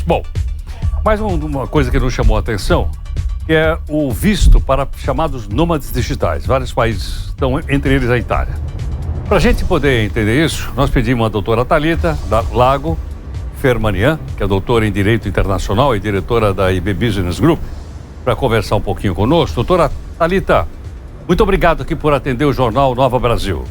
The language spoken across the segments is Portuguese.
Bom, mais uma coisa que nos chamou a atenção, que é o visto para chamados nômades digitais. Vários países estão, entre eles a Itália. Para a gente poder entender isso, nós pedimos a doutora Thalita Lago Fermanian, que é doutora em Direito Internacional e diretora da IB Business Group, para conversar um pouquinho conosco. Doutora Thalita, muito obrigado aqui por atender o jornal Nova Brasil.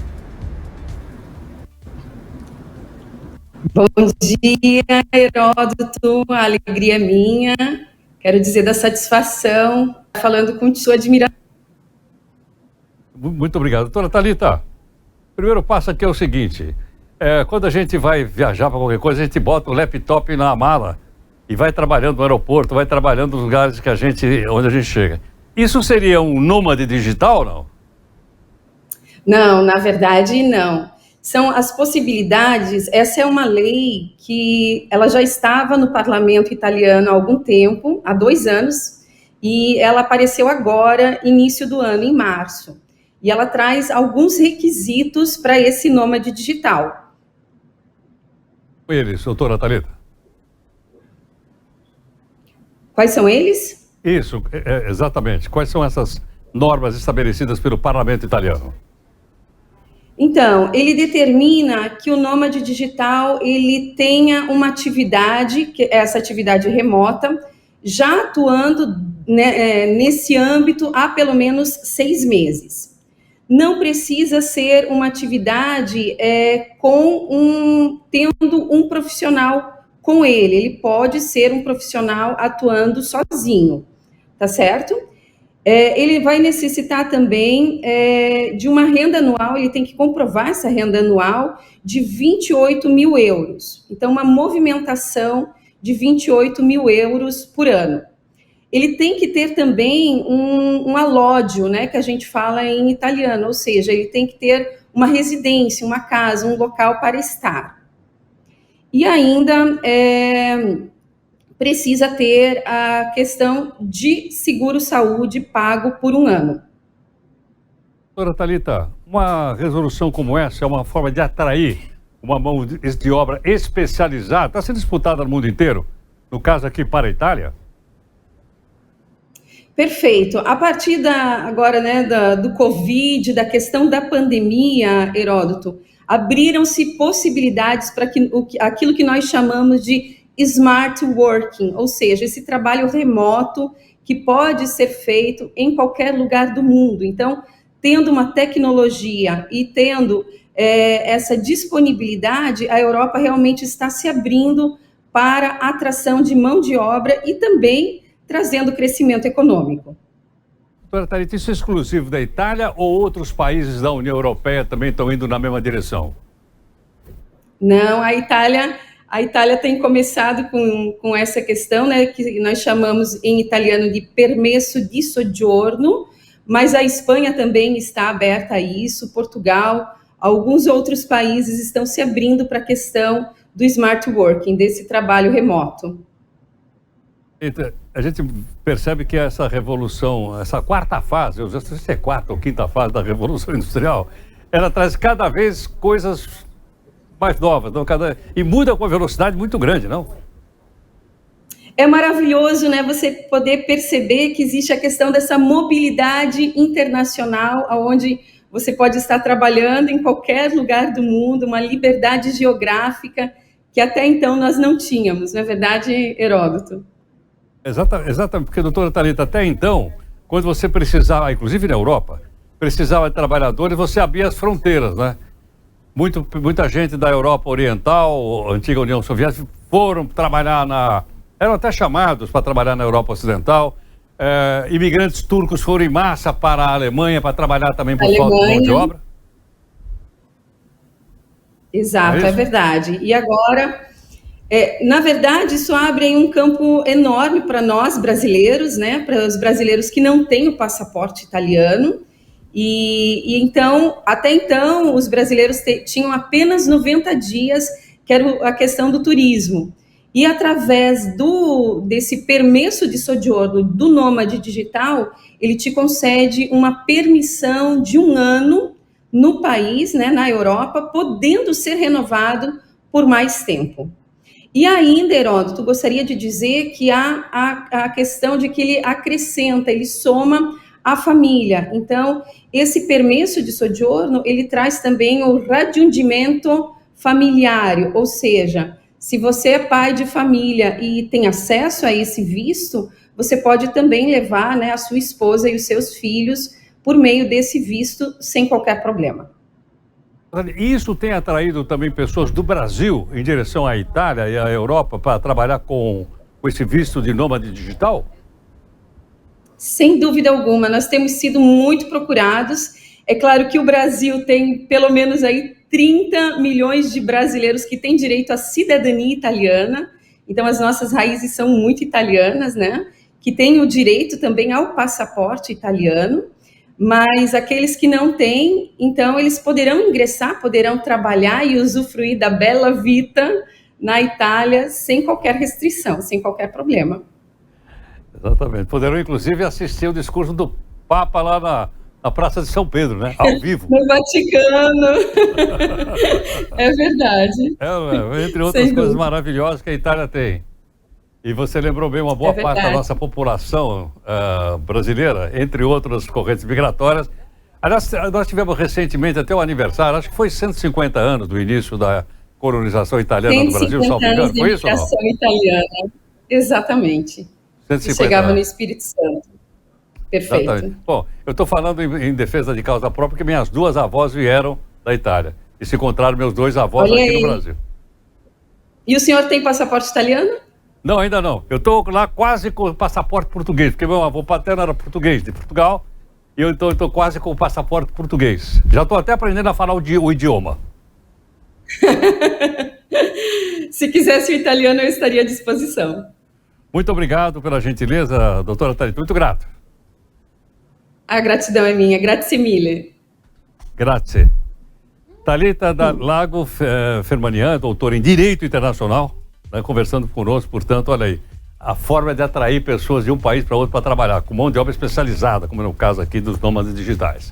Bom dia, Heródoto, a alegria é minha. Quero dizer da satisfação, falando com sua admiração. Muito obrigado. Doutora Thalita, o primeiro passo aqui é o seguinte, quando a gente vai viajar para qualquer coisa, a gente bota o laptop na mala e vai trabalhando no aeroporto, vai trabalhando nos lugares onde a gente chega. Isso seria um nômade digital ou não? Não, na verdade, não. São as possibilidades. Essa é uma lei que ela já estava no parlamento italiano há algum tempo, há 2 anos, e ela apareceu agora, início do ano, em março. E ela traz alguns requisitos para esse nômade digital. Eles, doutora Thalita? Quais são eles? Isso, exatamente. Quais são essas normas estabelecidas pelo parlamento italiano? Então, ele determina que o nômade digital ele tenha uma atividade, que é essa atividade remota, já atuando nesse âmbito há pelo menos 6 meses. Não precisa ser uma atividade tendo um profissional com ele pode ser um profissional atuando sozinho, tá certo? Ele vai necessitar também de uma renda anual, ele tem que comprovar essa renda anual de 28 mil euros. Então, uma movimentação de 28 mil euros por ano. Ele tem que ter também um alódio, né, que a gente fala em italiano, ou seja, ele tem que ter uma residência, uma casa, um local para estar. E ainda precisa ter a questão de seguro-saúde pago por 1 ano. Doutora Thalita, uma resolução como essa é uma forma de atrair uma mão de obra especializada, está sendo disputada no mundo inteiro, no caso aqui para a Itália? Perfeito. A partir agora, do Covid, da questão da pandemia, Heródoto, abriram-se possibilidades para aquilo que nós chamamos de smart working, ou seja, esse trabalho remoto que pode ser feito em qualquer lugar do mundo. Então, tendo uma tecnologia e tendo essa disponibilidade, a Europa realmente está se abrindo para a atração de mão de obra e também trazendo crescimento econômico. Doutora Thalita, isso é exclusivo da Itália ou outros países da União Europeia também estão indo na mesma direção? Não, a Itália tem começado com essa questão, né, que nós chamamos em italiano de permesso di soggiorno, mas a Espanha também está aberta a isso, Portugal, alguns outros países estão se abrindo para a questão do smart working, desse trabalho remoto. A gente percebe que essa revolução, essa quarta fase, eu já sei se é quarta ou quinta fase da Revolução Industrial, ela traz cada vez coisas mais novas, não? E muda com uma velocidade muito grande, não? É maravilhoso, né, você poder perceber que existe a questão dessa mobilidade internacional, onde você pode estar trabalhando em qualquer lugar do mundo, uma liberdade geográfica que até então nós não tínhamos, não é verdade, Heródoto? Exatamente, porque, doutora Thalita, até então, quando você precisava, inclusive na Europa, precisava de trabalhadores, você abria as fronteiras, né? Muita gente da Europa Oriental, antiga União Soviética, foram trabalhar eram até chamados para trabalhar na Europa Ocidental. Imigrantes turcos foram em massa para a Alemanha para trabalhar também por falta de mão de obra. Exato, é verdade. E agora, na verdade, isso abre um campo enorme para nós brasileiros, né? Para os brasileiros que não têm o passaporte italiano. E então, até então, os brasileiros tinham apenas 90 dias, que era a questão do turismo. E através desse permesso de soggiorno do nômade digital, ele te concede uma permissão de 1 ano no país, né, na Europa, podendo ser renovado por mais tempo. E ainda, Heródoto, gostaria de dizer que há a questão de que ele acrescenta, ele soma a família. Então, esse permesso de soggiorno, ele traz também o raggiungimento familiar, ou seja, se você é pai de família e tem acesso a esse visto, você pode também levar, né, a sua esposa e os seus filhos por meio desse visto sem qualquer problema. Isso tem atraído também pessoas do Brasil em direção à Itália e à Europa para trabalhar com esse visto de nômade digital? Sem dúvida alguma, nós temos sido muito procurados. É claro que o Brasil tem pelo menos aí 30 milhões de brasileiros que têm direito à cidadania italiana, então as nossas raízes são muito italianas, né? Que têm o direito também ao passaporte italiano, mas aqueles que não têm, então eles poderão ingressar, poderão trabalhar e usufruir da bela vita na Itália sem qualquer restrição, sem qualquer problema. Exatamente. Poderão, inclusive, assistir o discurso do Papa lá na Praça de São Pedro, né? Ao vivo. No Vaticano. É verdade. Entre outras coisas maravilhosas que a Itália tem. E você lembrou bem, uma boa parte da nossa população brasileira, entre outras correntes migratórias. Aliás, nós tivemos recentemente até o aniversário, acho que foi 150 anos do início da colonização italiana do Brasil, salvo engano. Foi isso ou não? 150 anos de italiana. Exatamente. 150 chegava anos. No Espírito Santo. Perfeito. Exatamente. Bom, eu estou falando em defesa de causa própria, porque minhas duas avós vieram da Itália. E se encontraram meus dois avós aqui no Brasil. E o senhor tem passaporte italiano? Não, ainda não. Eu estou lá quase com o passaporte português, porque meu avô paterno era português, de Portugal, e eu estou quase com o passaporte português. Já estou até aprendendo a falar o idioma. Se quisesse o italiano, eu estaria à disposição. Muito obrigado pela gentileza, doutora Thalita. Muito grato. A gratidão é minha. Grazie mille. Grazie. Thalita da Lago Fermanian, doutora em Direito Internacional, né, conversando conosco, portanto, olha aí, a forma de atrair pessoas de um país para outro para trabalhar, com mão de obra especializada, como é o caso aqui dos nômades digitais.